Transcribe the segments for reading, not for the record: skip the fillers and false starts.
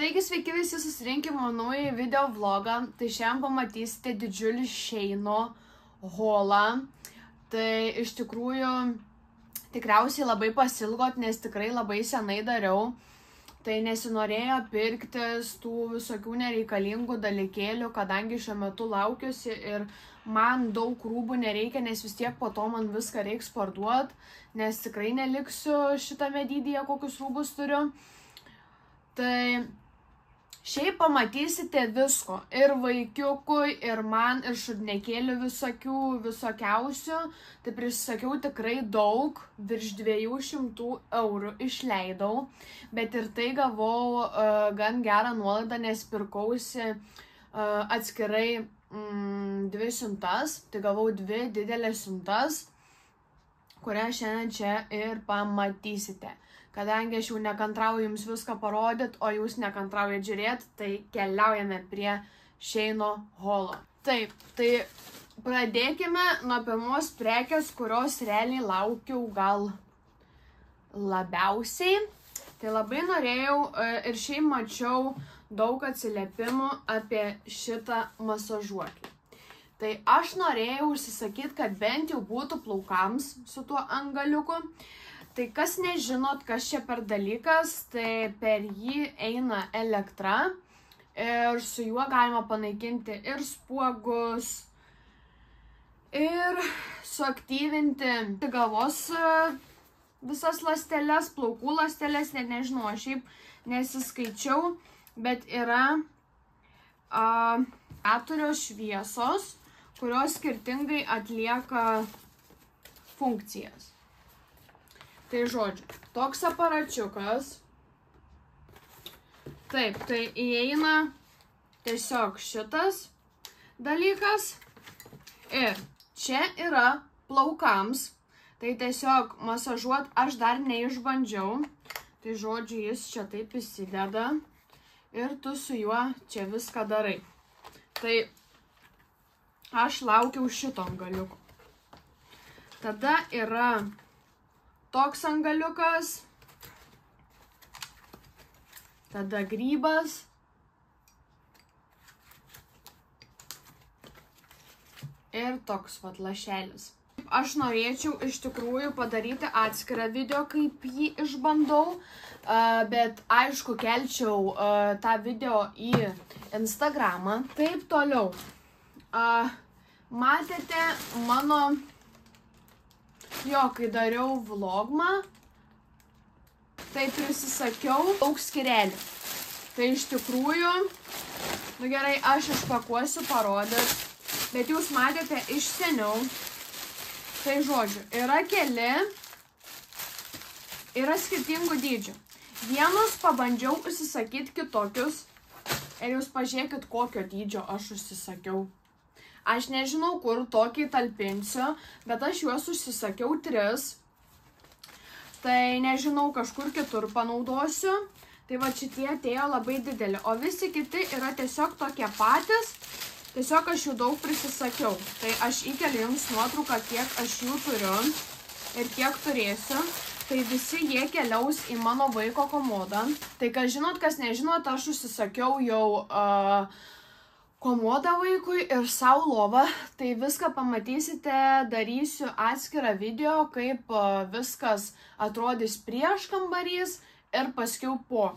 Taigi sveiki visi susirinkę mano naują video vlogą. Tai šiandien pamatysite didžiulį Sheino haulą. Tai iš tikrųjų tikriausiai labai pasilgot, nes tikrai labai senai dariau. Tai nesinorėjo pirktis tų visokių nereikalingų dalykėlių, kadangi šiuo metu laukiuosi ir man daug rūbų nereikia, nes vis tiek po to man viską reiks parduoti, nes tikrai neliksiu šitame dydyje, kokius rūbus turiu. Tai šiaip pamatysite visko, ir vaikiukui, ir man, ir šudnekėlių visokiausių. Tai prisisakiau tikrai daug, virš 200 eurų išleidau, bet ir tai gavau gan gerą nuolaidą, nes pirkausi atskirai 2 siuntas, tai gavau 2 didelės siuntas, kurią šiandien čia ir pamatysite. Kadangi aš jau nekantrauju jums viską parodyti, o jūs nekantraujate žiūrėti, tai keliaujame prie Sheino haulo. Taip, tai pradėkime nuo pirmos prekės, kurios realiai laukiau gal labiausiai. Tai labai norėjau ir šiaip mačiau daug atsiliepimų apie šitą masažuoklį. Tai aš norėjau užsisakyti, kad bent jau būtų plaukams su tuo antgaliuku. Tai kas nežinot, kas čia per dalykas, tai per jį eina elektra ir su juo galima panaikinti ir spuogus, ir suaktyvinti galvos visas ląsteles, plaukų ląsteles, net nežinau, aš šiaip nesiskaičiau, bet yra 4 šviesos, kurios skirtingai atlieka funkcijas. Tai žodžiu, toks aparačiukas. Taip, tai įeina tiesiog šitas dalykas. Ir čia yra plaukams. Tai tiesiog masažuot aš dar neišbandžiau. Tai žodžiu, jis čia taip įsideda. Ir tu su juo čia viską darai. Tai aš laukiau šito antgaliuko. Tada yra toks antgaliukas, tada grybas, ir toks vat lašelis. Aš norėčiau iš tikrųjų padaryti atskirą video, kaip jį išbandau, bet aišku kelčiau tą video į Instagramą. Taip toliau. Matėte mano... kai dariau vlogmą, tai prisisakiau daug skyrelių. Tai iš tikrųjų, nu gerai, aš išpakuosiu parodyti, bet jūs matėte iš seniau. Tai žodžiu, yra keli, yra skirtingų dydžių. Vienus pabandžiau užsisakyti kitokius ir jūs pažiūrėkit, kokio dydžio aš užsisakiau. Aš nežinau, kur tokį talpinsiu, bet aš juos užsisakiau 3. Tai nežinau, kažkur kitur panaudosiu. Tai va šitie atėjo labai didelį. O visi kiti yra tiesiog tokie patys. Tiesiog aš jų daug prisisakiau. Tai aš įkeliu jums nuotrauką, kiek aš jų turiu ir kiek turėsiu. Tai visi jie keliaus į mano vaiko komodą. Tai kas žinot, kas nežinot, aš užsisakiau jau... komodą vaikui ir savo lovą, tai viską pamatysite, darysiu atskirą video, kaip viskas atrodys prieš kambarys ir paskiau po.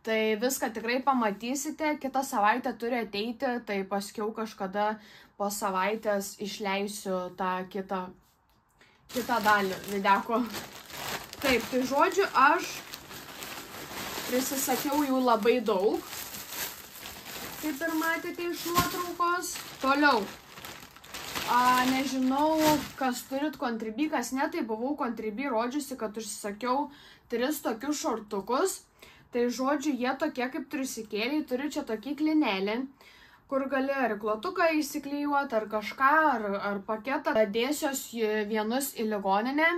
Tai viską tikrai pamatysite, kitą savaitę turi ateiti, tai paskiau kažkada po savaitės išleisiu tą kitą dalį videko. Taip, tai žodžiu, aš prisisakiau jų labai daug. Kaip ir matėte iš nuotraukos. Toliau. Nežinau, kas turit Contribui, kas ne, tai buvau Contribui rodžiusi, kad užsisakiau 3 tokius šortukus. Tai žodžiu, jie tokie kaip triusikėliai, turi čia tokį klinelį, kur gali ar klotuką įsiklijuoti, ar kažką, ar paketą. Dėsiuos vienus į ligoninę,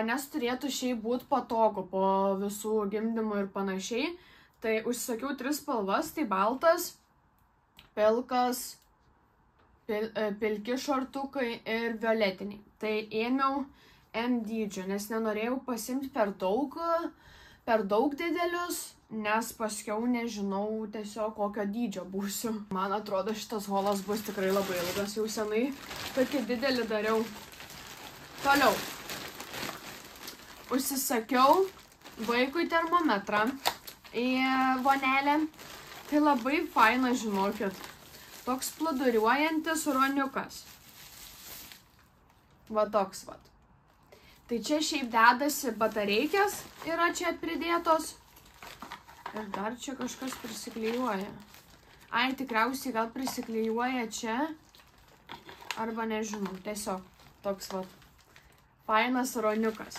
nes turėtų šiaip būti patogu po visų gimdymų ir panašiai. Tai užsisakiau 3 spalvas, tai baltas, pilkas, pilki šortukai ir violetiniai. Tai ėmiau M dydžio, nes nenorėjau pasimti per daug didelius, nes paskiau nežinau tiesiog kokio dydžio būsiu. Man atrodo, šitas holas bus tikrai labai ilgas, jau senai tokį didelį dariau. Toliau. Užsisakiau vaikui termometrą į vonelę. Tai labai faina, žinokit. Toks plūduriuojantis ruoniukas. Va toks vat. Tai čia šiaip dedasi batareikės, yra čia pridėtos. Ir dar čia kažkas prisiklijuoja. Ai, tikriausiai gal prisiklijuoja čia. Arba nežinau, tiesiog toks vat. Fainas ruoniukas.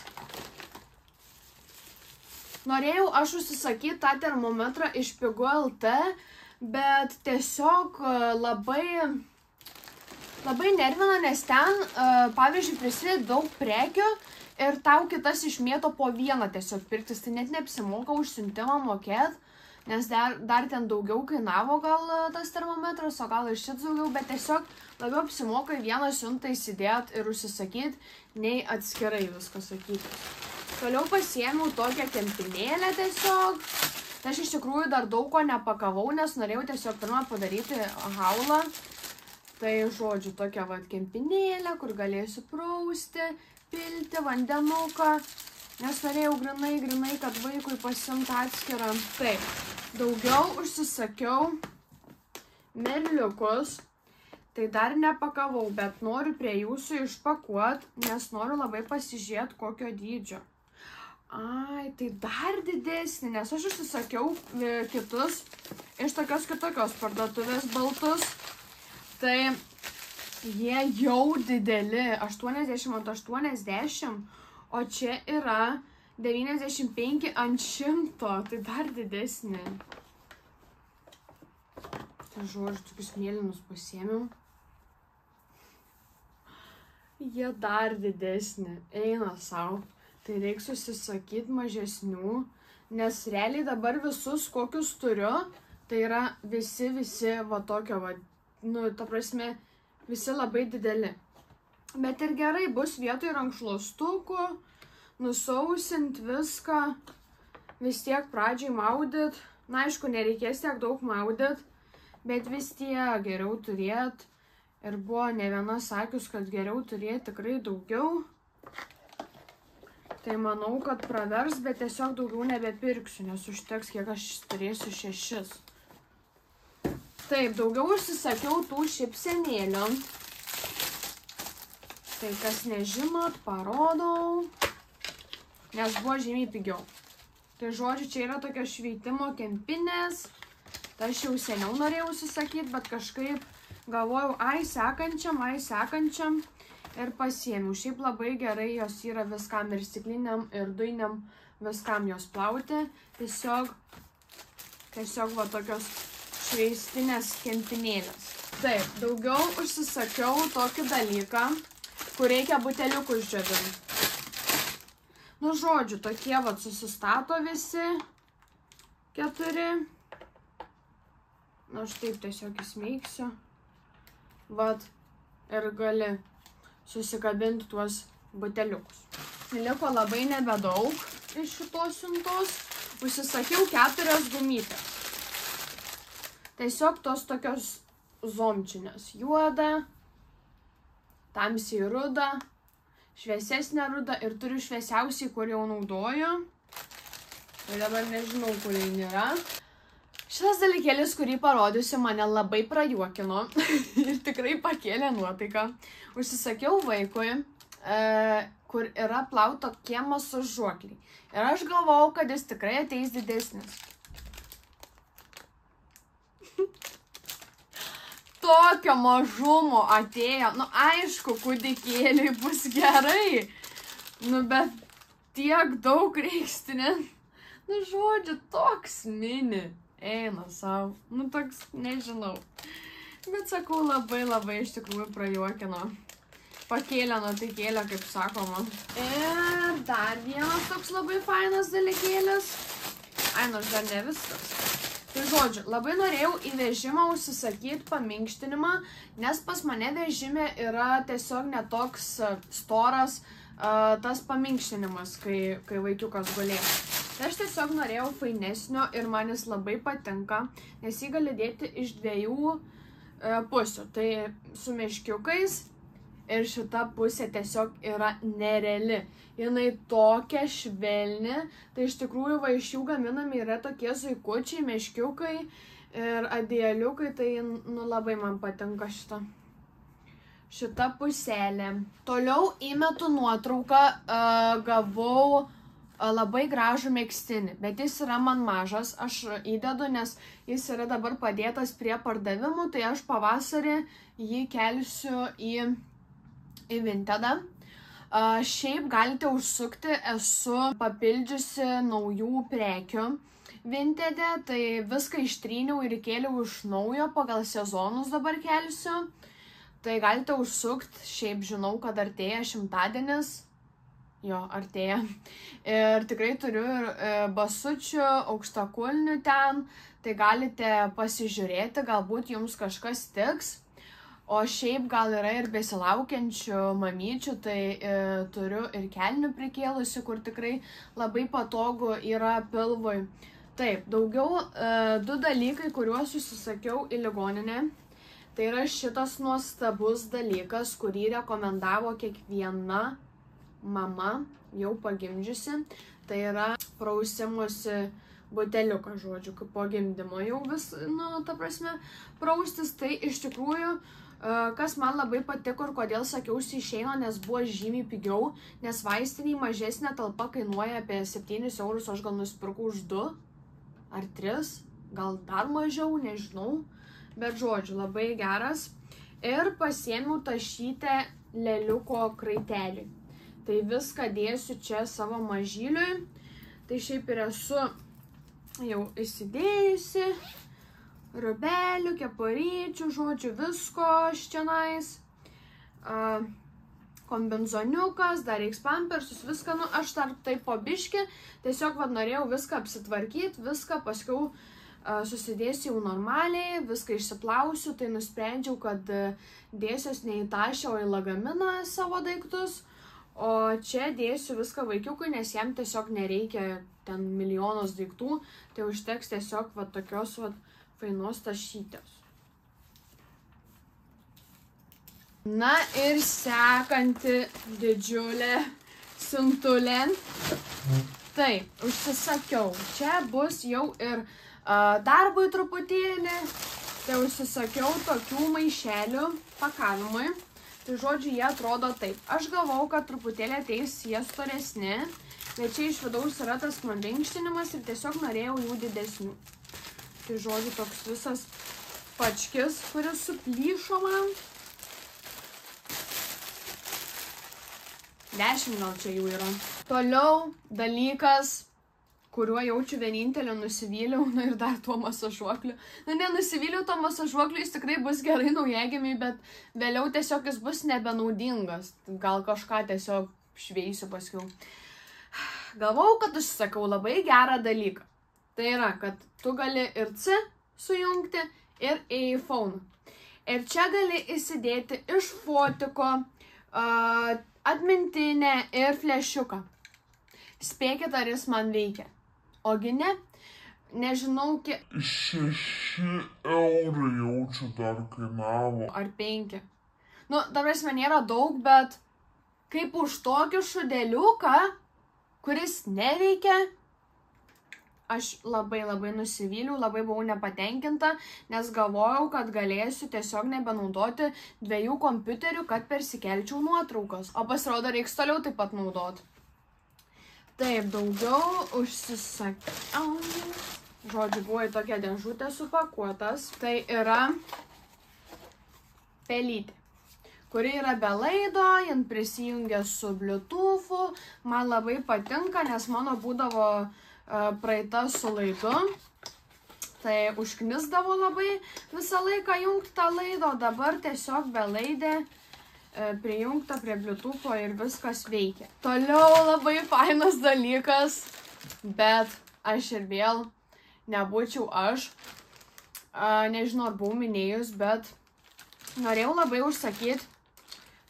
Norėjau aš užsisakyti tą termometrą iš Pigu.lt, bet tiesiog labai nervina, nes ten, pavyzdžiui, prisideda daug prekių ir tau kitas išmėto po vieną tiesiog pirktis. Tai net neapsimoka už siuntimą mokėt, nes dar ten daugiau kainavo gal tas termometras, o gal ir šit daugiau, bet tiesiog labiau apsimoka į vieną siuntą įsidėt ir užsisakyti, nei atskirai viską sakyti. Toliau pasiėmiau tokią kempinėlę tiesiog. Tai aš iš tikrųjų dar daug ko nepakavau, nes norėjau tiesiog pirmą padaryti haulą. Tai žodžiu, tokia vat kempinėlė, kur galėsiu prausti, pilti vandenuką. Nes norėjau grinai, kad vaikui pasiimti atskirą. Taip, daugiau užsisakiau merliukus. Tai dar nepakavau, bet noriu prie jūsų išpakuoti, nes noriu labai pasižiūrėti kokio dydžio. Ai, tai dar didesnį, nes aš užsisakiau kitus iš tokios kitokios parduotuvės baltus. Tai jie jau dideli, 80 ant 80, o čia yra 95 ant 100, tai dar didesnį. Tai žodžiu, tokius mėlynus pasiėmiau. Jie dar didesnį, eina savo. Tai reiks susisakyti mažesnių, nes realiai dabar visus, kokius turiu, tai yra visi va tokio, va, nu, ta prasme, visi labai dideli. Bet ir gerai, bus vietoj rankšluostukų, nusausint viską, vis tiek pradžiai maudyt. Na, aišku, nereikės tiek daug maudyt, bet vis tiek geriau turėt. Ir buvo ne viena sakius, kad geriau turėti tikrai daugiau. Tai manau, kad pravers, bet tiesiog daugiau nebepirksiu, nes užteks, kiek aš turėsiu 6. Taip, daugiau užsisakiau tų šipsenėlių. Tai kas nežinot, parodau, nes buvo žymiai pigiau. Tai žodžiu, čia yra tokia šveitimo kempinės. Tai aš jau seniau norėjau užsisakyti, bet kažkaip galvojau, ai sekančiam. Ir pasiėmiau. Šiaip labai gerai jos yra viskam, ir stikliniam, ir dujiniam, viskam jos plauti. Tiesiog va tokios šveistinės kempinėlės. Taip, daugiau užsisakiau tokį dalyką, kur reikia buteliukus džiovinti. Nu, žodžiu, tokie va susistato visi 4. Na, aš taip tiesiog įsmeigsiu. Vat, ir gali susikabinti tuos buteliukus. Liko labai nebedaug iš šitos siuntos. Užsisakiau 4 gumytės. Tiesiog tos tokios zomčinės. Juoda, tamsiai ruda, šviesesnė ruda ir turiu šviesiausiai, kur jau naudoju. Tai dabar nežinau, kur jį yra. Šitas dalykėlis, kurį parodysiu, mane labai prajuokino ir tikrai pakėlė nuotaiką. Užsisakiau vaikui, kur yra plauto kiemo sužuokliai. Ir aš galvojau, kad jis tikrai ateis didesnis. Tokio mažumo atėjo. Nu, aišku, kūdikėliui bus gerai. Nu, bet tiek daug reikstinė. Nu, žodžiu, toks mini. Eina savo. Nu, toks, nežinau. Bet sakau, labai iš tikrųjų prajuokino. Pakėlė nuotaikėlę, kaip sakoma. Ir dar vienas toks labai fainas dalykėlis. Ai, nors dar ne viskas. Tai žodžiu, labai norėjau į vežimą užsisakyti paminkštinimą, nes pas mane vežime yra tiesiog netoks storas tas paminkštinimas, kai vaikiukas gulės. Tai aš tiesiog norėjau fainesnio ir man jis labai patinka, nes jį gali dėti iš 2 pusių. Tai su meškiukais ir šita pusė tiesiog yra nereali. Jinai tokia švelni, tai iš tikrųjų va iš jų gaminami yra tokie zuikučiai, meškiukai ir adijaliukai, tai labai man patinka šita puselė. Toliau įmetu nuotrauką, gavau labai gražų megztinį, bet jis yra man mažas, aš įdedu, nes jis yra dabar padėtas prie pardavimų, tai aš pavasarį jį kelsiu į Vintedą. Šiaip galite užsukti, esu papildžiusi naujų prekių Vintede, tai viską ištryniau ir įkėliau iš naujo, pagal sezonus dabar kelsiu. Tai galite užsukti, šiaip žinau, kad artėja 100-dienis. Jo, artėja. Ir tikrai turiu ir basučių, aukštakulnių ten, tai galite pasižiūrėti, galbūt jums kažkas tiks. O šiaip gal yra ir besilaukiančių mamyčių, tai turiu ir kelnių prikėlusi, kur tikrai labai patogu yra pilvui. Taip, daugiau 2 dalykai, kuriuos užsisakiau į ligoninę. Tai yra šitas nuostabus dalykas, kurį rekomendavo kiekviena mama jau pagimdžiusi. Tai yra prausimusi buteliukas, žodžiu, kaip po gimdymo jau vis, ta prasme, praustis. Tai iš tikrųjų, kas man labai patiko ir kodėl sakiausi išeina, nes buvo žymiai pigiau, nes vaistiniai mažesnė talpa kainuoja apie 7 eurus, aš gal nusipirkau už 2 ar 3, gal dar mažiau, nežinau, bet žodžiu, labai geras. Ir pasiėmiau tašytę leliuko kraitelį. Tai viską dėsiu čia savo mažyliui. Tai šiaip ir esu jau įsidėjusi. Rubelių, keparyčių, žodžiu, visko ščianais. Kombinzoniukas, dar reiks pampersus, viską, aš dar taip po biškį. Tiesiog norėjau viską apsitvarkyti, viską paskiau susidėsiu jau normaliai, viską išsiplausiu. Tai nusprendžiau, kad dėsiuos ne į tašę, o į lagaminą savo daiktus. O čia dėsiu viską vaikiukui, nes jam tiesiog nereikia ten milijonos daiktų, tai užteks tiesiog tokios fainos tašytės. Na ir sekanti didžiulė siuntulė. Taip, užsisakiau. Čia bus jau ir darbui truputėlį. Tai užsisakiau tokių maišelių pakavimui. Tai žodžiu, jie atrodo taip. Aš galvau, kad truputėlį ateis jie storesni, bet čia iš vidaus yra tas mankštinimas ir tiesiog norėjau jų didesnių. Tai žodžiu, toks visas pačkis, kuris suplyšo man. 10 gal čia jų yra. Toliau dalykas, kuriuo jaučiu vienintelį nusivyliau, ir dar tuo masažuokliu. Nenusivyliau to masažuokliu, jis tikrai bus gerai naujagimiui, bet vėliau tiesiog jis bus nebenaudingas. Gal kažką tiesiog šveisiu paskiau. Galvau, kad užsisakau labai gerą dalyką. Tai yra, kad tu gali ir C sujungti, ir iPhone. Ir čia gali įsidėti iš fotiko, atmintinę ir flešiuką. Spėkit, ar jis man veikia. Ogi ne, nežinau, kiek... 6 eurai jaučiu dar kainavo. Ar 5. Ta prasme, nėra daug, bet kaip už tokį šudeliuką, kuris neveikia, aš labai nusivyliau, labai buvau nepatenkinta, nes galvojau, kad galėsiu tiesiog nebenaudoti 2 kompiuterių, kad persikelčiau nuotraukas. O pasirodo, reiks toliau taip pat naudoti. Taip, daugiau užsisakiau. Žodžiu, buvo į tokią dėžutę supakuotas. Tai yra pelytė, kuri yra be laido, jin prisijungia su Bluetoothu. Man labai patinka, nes mano būdavo praeita su laidu. Tai užknisdavo labai visą laiką jungti tą laidą, o dabar tiesiog be laidė prijungta prie Bluetootho ir viskas veikia. Toliau labai fainas dalykas, bet aš ir vėl nebūčiau aš. Nežinau, ar buvau minėjus, bet norėjau labai užsakyti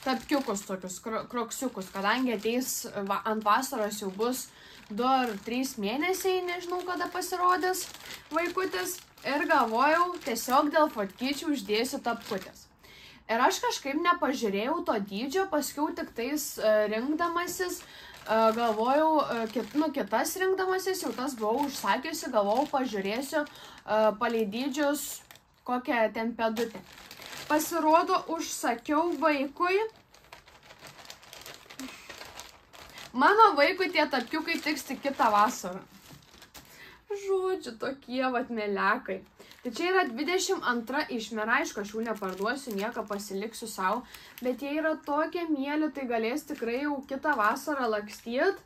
tapkiukus tokius, kroksiukus, kadangi ateis ant vasaros jau bus 2 ar 3 mėnesiai, nežinau kada pasirodys vaikutis. Ir galvojau, tiesiog dėl fotkyčių uždėsiu tapkutės. Ir aš kažkaip nepažiūrėjau to dydžio, paskiau tik tais rinkdamasis, galvojau, kitas rinkdamasis, jau tas buvau užsakiusi, galvojau, pažiūrėsiu palei dydžius kokią ten pėdutę. Pasirodo, užsakiau vaikui. Mano vaikui tie tapkiukai tiks tik kitą vasarą. Žodžiu, tokie vat melekai. Tai čia yra 22 išmera, aišku, aš jų neparduosiu, nieką pasiliksiu savo, bet jie yra tokie mieli, tai galės tikrai jau kitą vasarą lakstyt.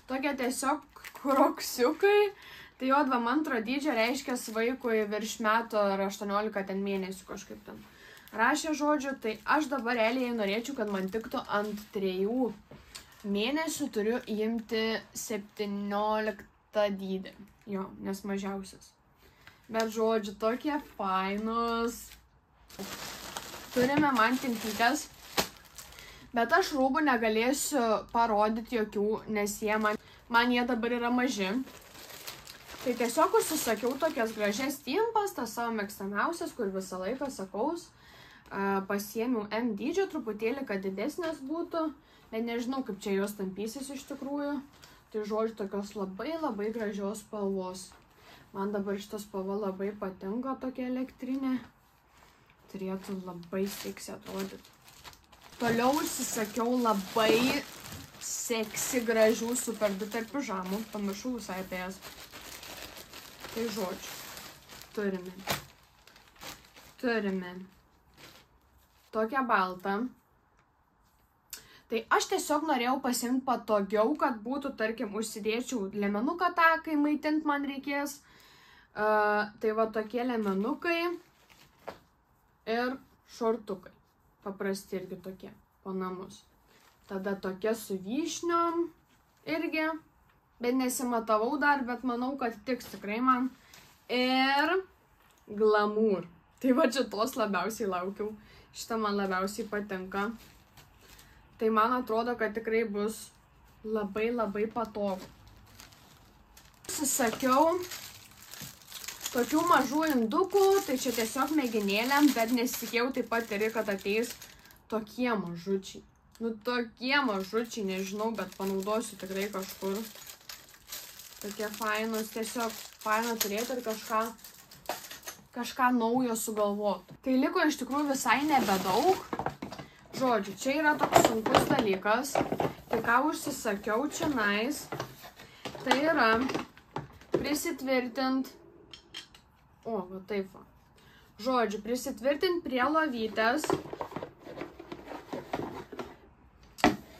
Tokie tiesiog kroksiukai. Tai jo 22 dydžio reiškia vaikui virš metų ar 18 ten mėnesių kažkaip ten rašė, žodžiu. Tai aš dabar realiai norėčiau, kad man tiktų ant 3 mėnesių, turiu imti 17 dydį. Jo, nes mažiausias. Bet žodžiu, tokie fainus. Turime man tintytes. Bet aš rūbų negalėsiu parodyti jokių, nes man jie dabar yra maži. Tai tiesiog užsisakiau tokias gražias timpas, tas savo mėgstamiausias, kur visą laiką sakaus. Pasiėmiau M dydžio, truputėlį, kad didesnės būtų. Bet nežinau, kaip čia jos tampysis iš tikrųjų. Tai žodžiu, tokios labai gražios spalvos. Man dabar šita spalva labai patinka, tokia elektrinė. Turėtų labai seksi atrodyti. Toliau užsisakiau labai seksi gražių super duper pižamų. Pamiršau visai apie jas. Tai žodžiu, turime tokią baltą. Tai aš tiesiog norėjau pasiimti patogiau, kad būtų, tarkim, užsidėčiau liemenuką tą, kai maitint man reikės. Tai va tokie liemenukai ir šortukai. Paprasti irgi tokie, po namus. Tada tokie su vyšniom irgi. Bet nesimatavau dar, bet manau, kad tiks tikrai man. Ir glamour. Tai va šitos labiausiai laukiau. Šitą man labiausiai patinka. Tai man atrodo, kad tikrai bus labai patogu. Susisakiau tokių mažų indukų, tai čia tiesiog mėginėliam, bet nesitikėjau taip pat ir, kad ateis tokie mažučiai. Nu, tokie mažučiai, nežinau, bet panaudosiu tikrai kažkur. Tokie fainus, tiesiog faina turėti ir kažką naujo sugalvoti. Tai liko iš tikrųjų visai nebedaug. Žodžiu, čia yra toks sunkus dalykas. Tai ką užsisakiau čionais, tai yra prisitvirtint. O, va taip va. Žodžiu, prisitvirtint prie lovytės.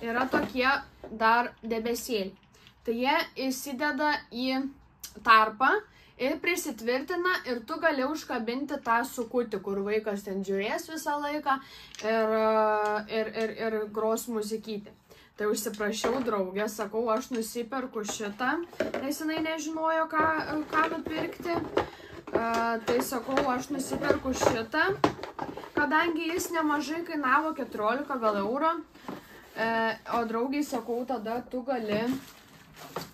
Yra tokie dar debesėliai. Tai jie įsideda į tarpą ir prisitvirtina ir tu gali užkabinti tą sukutį, kur vaikas ten žiūrės visą laiką ir gros muzikytį. Tai užsiprašiau draugę, sakau, aš nusiperku šitą, nes jinai nežinojo, ką nupirkti. Tai sakau, aš nusiperku šitą, kadangi jis nemažai kainavo 14 gal eurų. O draugiai sakau, tada tu gali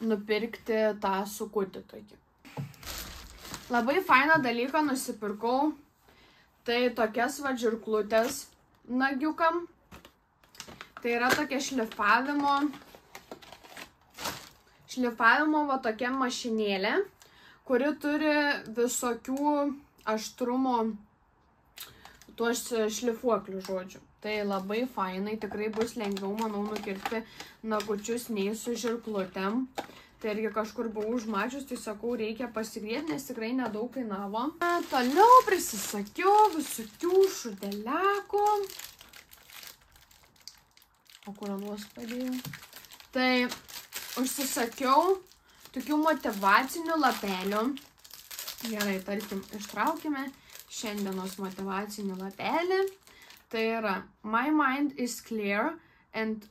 nupirkti tą sukutį tokį. Labai fainą dalyką nusipirkau, tai tokias va žirklutės nagiukam. Tai yra tokia šlifavimo va tokia mašinėlė, kuri turi visokių aštrumo tuos šlifuoklių, žodžiu. Tai labai fainai, tikrai bus lengviau, manau, nukirpti nagučius nei su žirklutėm. Tai irgi kažkur buvau užmačius, tai sakau, reikia pasigriebti, nes tikrai nedaug kainavo. Toliau prisisakiau visokių šudelekų. O kur anuos padėjau? Tai užsisakiau tokių motyvacinių lapelių. Gerai, tarkim, ištraukime šiandienos motyvacinį lapelį. Tai yra, my mind is clear and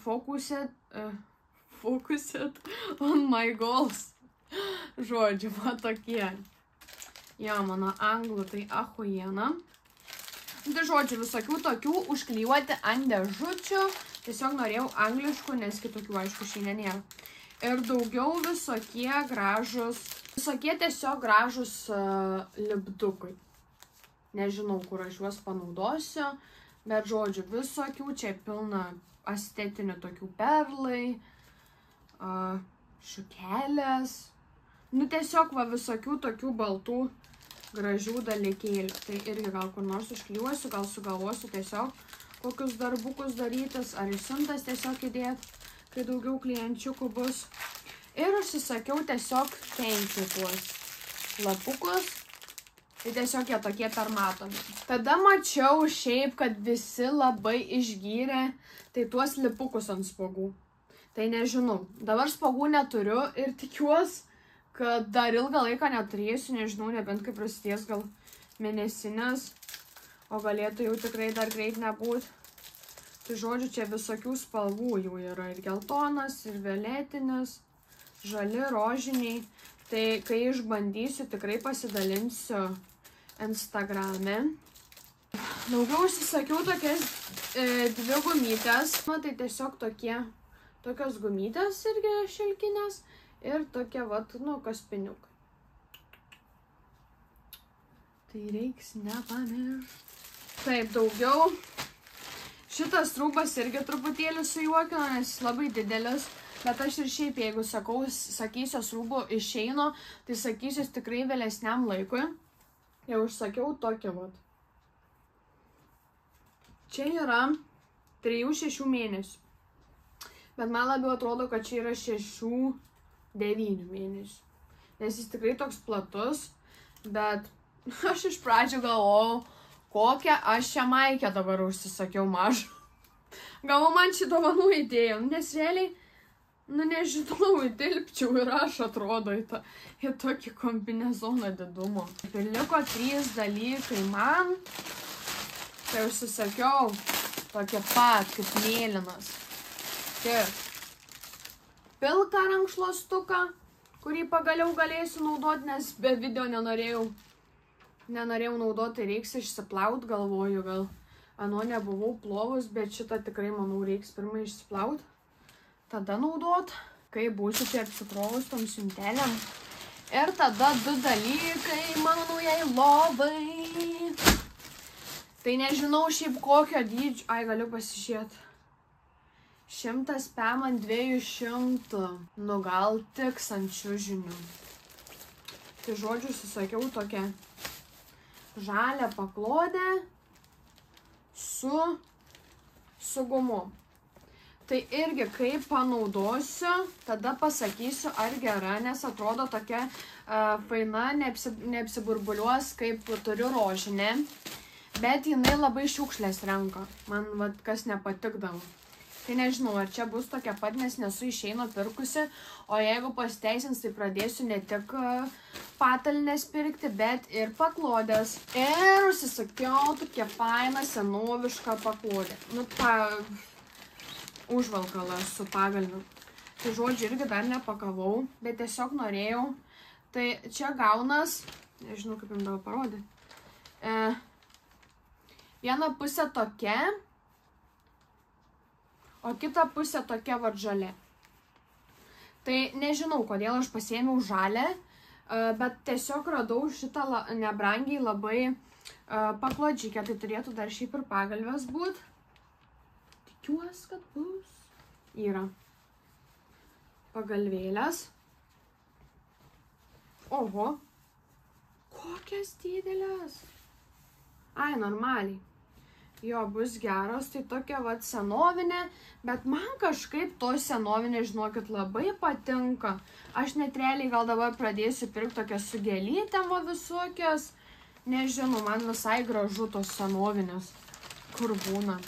focused on my goals. Žodžiu, va tokie. Jo, mano anglų tai ahuiena. Tai žodžiu, visokių tokių užklijuoti ant dėžučių. Tiesiog norėjau angliškų, nes kitokių, aišku, šiandien nėra. Ir daugiau visokie tiesiog gražus lipdukai. Nežinau, kur aš juos panaudosiu, bet žodžiu, visokių čia pilna estetinių tokių perlai, šukelės. Nu, tiesiog va visokių tokių baltų gražių dalykėlių. Tai irgi gal kur nors užklijuosiu, gal sugalvosiu tiesiog kokius darbukus darytis, ar į siuntas tiesiog įdėti, kai daugiau klienčiukų bus. Ir užsisakiau tiesiog 5 tuos lapukus. Tai tiesiog jie tokie per matomi. Tada mačiau šiaip, kad visi labai išgyrė tai tuos lipukus ant spogų. Tai nežinau. Dabar spogų neturiu ir tikiuosi, kad dar ilgą laiką neturėsiu, nežinau, nebent kaip prasidės gal mėnesinės, o galėtų jau tikrai dar greit nebūt. Tai žodžiu, čia visokių spalvų jau yra ir geltonas, ir violetinis, žali, rožiniai. Tai kai išbandysiu, tikrai pasidalinsiu Instagrame. Daugiau užsisakiau tokias 2 gumytės. Tai tiesiog tokios gumytės irgi šilkinės. Ir tokie, vat, kaspiniukai. Tai reiks nepamiršti. Taip, daugiau. Šitas rūbas irgi truputėlį sujuokino, nes jis labai didelis. Bet aš ir šiaip, jeigu sakysios rūbų išeinu, tai sakysios tikrai vėlesniam laikui. Jau užsakiau tokį, vat. Čia yra 3-6 mėnesių. Bet man labiau atrodo, kad čia yra 6-9 mėnesių. Nes jis tikrai toks platus, bet aš iš pradžių galvojau, kokią aš šią maikę dabar užsisakiau mažą. Galvoju, man šį dovanų įdėjau, nes realiai, nežinau, įtilpčiau ir aš atrodo į tokį kombinezoną didumo. Ir liko 3 dalykai man, tai užsisakiau tokie pat kaip mėlynas. Tik pilką rankšluostuką, kurį pagaliau galėsiu naudoti, nes be video nenorėjau naudoti, reiks išsiplaut, galvoju, gal ano nebuvau plovus, bet šitą tikrai, manau, reiks pirmai išsiplaut, tada naudot, kai būsiu čia apsikrovus tom siuntelėm. Ir tada 2 dalykai mano naujai lovai. Tai nežinau šiaip kokio dydžio, galiu pasižiūrėti. 100 pem ant 200, gal tiks ant čiužinių. Tai žodžiu, susakiau tokią žalią paklodę su gumu. Tai irgi, kai panaudosiu, tada pasakysiu, ar gera, nes atrodo tokia faina, neapsiburbuliuos, kaip turiu rožinę, bet jinai labai šiukšlės renka. Man kas nepatikdavo. Tai nežinau, ar čia bus tokia pat, nes nesu išeino pirkusi, o jeigu pasiteisins, tai pradėsiu ne tik patalynės pirkti, bet ir paklodės. Ir užsisakiau tokia faina senoviška paklodę. Užvalkalą su pagalviu. Tai žodžiu, irgi dar nepakavau, bet tiesiog norėjau. Tai čia gaunas, nežinau kaip jums dabar parodyti, viena pusė tokia, o kita pusė tokia žalia. Tai nežinau, kodėl aš pasiėmiau žalę, bet tiesiog radau šitą nebrangiai labai paklodžikę, tai turėtų dar šiaip ir pagalvės būt. Tikiuosi, kad bus. Yra pagalvėlės. Oho, kokias didelės. Normaliai. Jo, bus geros, tai tokia senovinė, bet man kažkaip to senovinė, žinokit, labai patinka. Aš net realiai gal dabar pradėsiu pirkti tokias su gėlytėm visokias. Nežinau, man visai gražu tos senovinės, kur būna.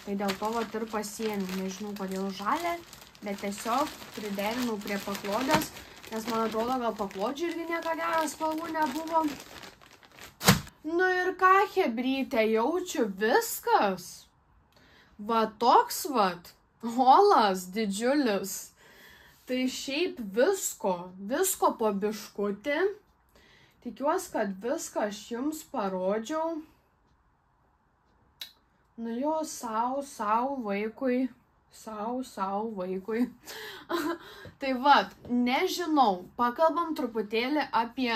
Tai dėl to ir pasiėmiau, nežinau kodėl žalę, bet tiesiog priderinau prie paklodės, nes man atrodo, gal paklodžių irgi nieko geras spalvų nebuvo. Ir ką, hebrytė, jaučiu viskas. Toks holas didžiulis. Tai šiaip visko po biškutį. Tikiuosi, kad viską aš jums parodžiau. Nu jo, savo vaikui. Savo vaikui. Tai va, nežinau, pakalbam truputėlį apie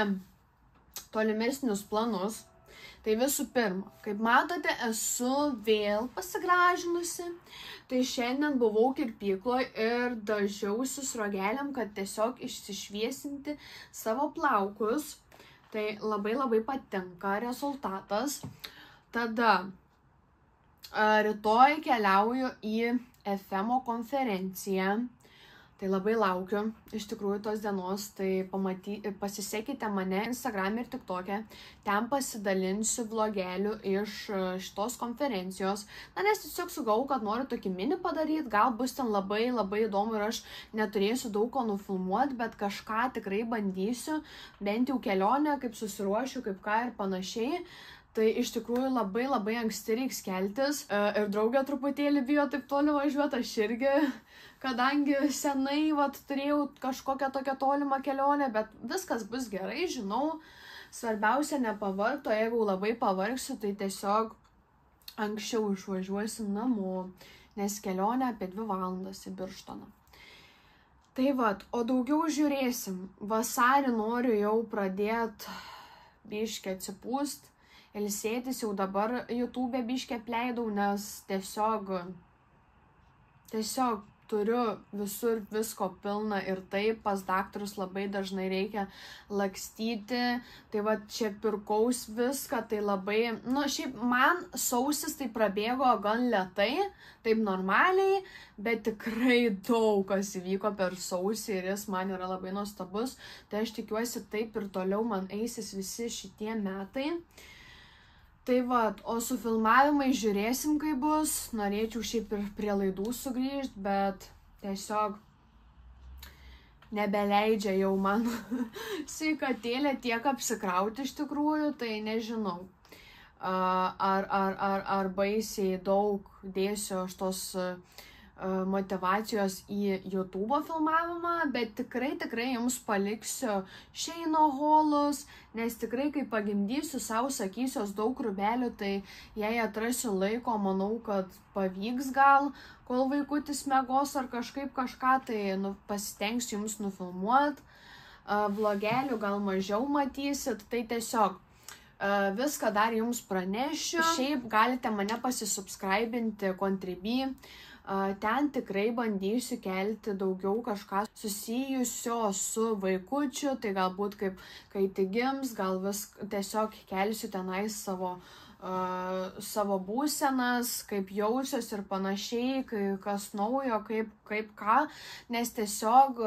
tolimesnius planus. Tai visų pirma, kaip matote, esu vėl pasigražinusi. Tai šiandien buvau kirpykloje ir dažiausi sruogeliam, kad tiesiog išsišviesinti savo plaukus. Tai labai patinka rezultatas. Tada rytoj keliauju į FMO konferenciją. Tai labai laukiu iš tikrųjų tos dienos, tai pasisekite mane Instagram ir TikTok'e, ten pasidalinsiu vlogelių iš šitos konferencijos. Na, nes tiesiog sugalvojau, kad noriu tokį mini padaryti, gal bus ten labai įdomu ir aš neturėsiu daug ko nufilmuoti, bet kažką tikrai bandysiu, bent jau kelionę, kaip susiruošiu, kaip ką ir panašiai. Tai iš tikrųjų labai anksti reiks keltis ir draugė truputėlį bijo taip toli važiuoti, aš irgi, kadangi senai turėjau kažkokią tokią tolimą kelionę, bet viskas bus gerai, žinau, svarbiausia nepavargti, o jeigu labai pavargsiu, tai tiesiog anksčiau išvažiuosim namo, nes kelionė apie 2 valandas į Birštoną. Tai o daugiau žiūrėsim, vasarį noriu jau pradėti biškį atsipūst, ilsėtis, jau dabar YouTube biškį apleidau, nes tiesiog turiu visur visko pilna ir taip pas daktarus labai dažnai reikia lakstyti. Tai čia pirkaus viską, tai labai, šiaip man sausis tai prabėgo gan lėtai, taip normaliai, bet tikrai daug kas įvyko per sausį ir jis man yra labai nuostabus. Tai aš tikiuosi taip ir toliau man eisis visi šitie metai. Tai o su filmavimai žiūrėsim, kaip bus. Norėčiau šiaip ir prie laidų sugrįžti, bet tiesiog nebeleidžia jau man sveikatėlė tiek apsikrauti iš tikrųjų, tai nežinau. Ar baisiai daug dėsiu aš tos motivacijos į YouTube filmavimą, bet tikrai jums paliksiu Sheino holus, nes tikrai, kai pagimdysiu, savo sakysiuos daug rūbelių, tai jei atrasiu laiko, manau, kad pavyks gal, kol vaikutis miegos ar kažkaip kažką, tai pasitengsiu jums nufilmuoti. Vlogelių gal mažiau matysit, tai tiesiog viską dar jums pranešiu. Šiaip galite mane pasisubscribinti Contribui. Ten tikrai bandysiu kelti daugiau kažką susijusio su vaikučiu, tai galbūt kai tik gims, gal tiesiog kelsiu tenais savo būsenas, kaip jausiuos ir panašiai, kas naujo, kaip ką, nes tiesiog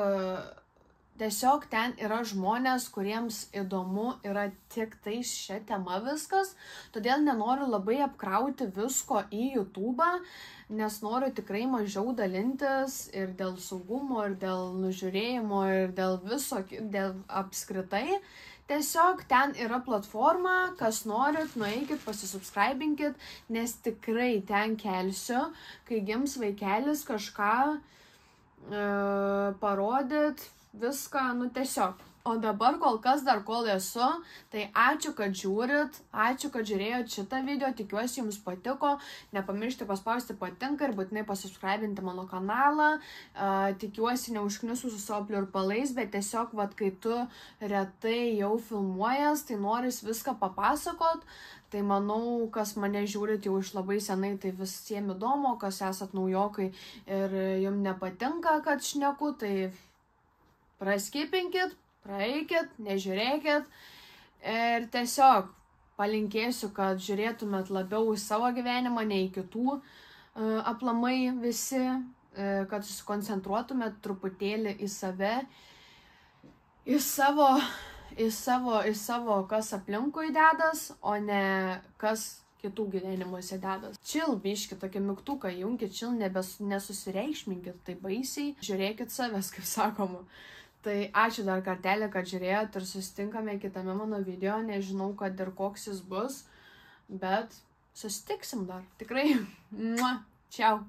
ten yra žmonės, kuriems įdomu yra tik tai šią temą viskas, todėl nenoriu labai apkrauti visko į YouTube, nes noriu tikrai mažiau dalintis ir dėl saugumo, ir dėl nužiūrėjimo, ir dėl viso, dėl apskritai. Tiesiog ten yra platforma, kas norit, nueikit, pasisubscribinkit, nes tikrai ten kelsiu, kai gims vaikelis kažką parodyt, viską, tiesiog. O dabar kol esu, tai ačiū, kad žiūrit, ačiū, kad žiūrėjot šitą video, tikiuosi jums patiko, nepamiršti paspausti patinka ir būtinai pasubscribinti mano kanalą, tikiuosi neužknisu su savo pliurpalais, bet tiesiog, kai tu retai jau filmuojas, tai noris viską papasakot, tai manau, kas mane žiūrit jau iš labai senai, tai visiems įdomu, kas esat naujokai ir jums nepatinka, kad šneku, tai praskipinkit, praeikit, nežiūrėkit ir tiesiog palinkėsiu, kad žiūrėtumėt labiau į savo gyvenimą, nei į kitų aplamai visi, kad susikoncentruotumėt truputėlį į save, į savo kas aplinkui dedas, o ne kas kitų gyvenimuose dedas. Chill biški, tokie mygtukai, junkit chill, nesusireikšminkit tai baisiai, žiūrėkit savęs, kaip sakoma. Tai ačiū dar kartelį, kad žiūrėjot ir susitinkame kitame mano video, nežinau, kad ir koks jis bus, bet susitiksim dar, tikrai. Čiau.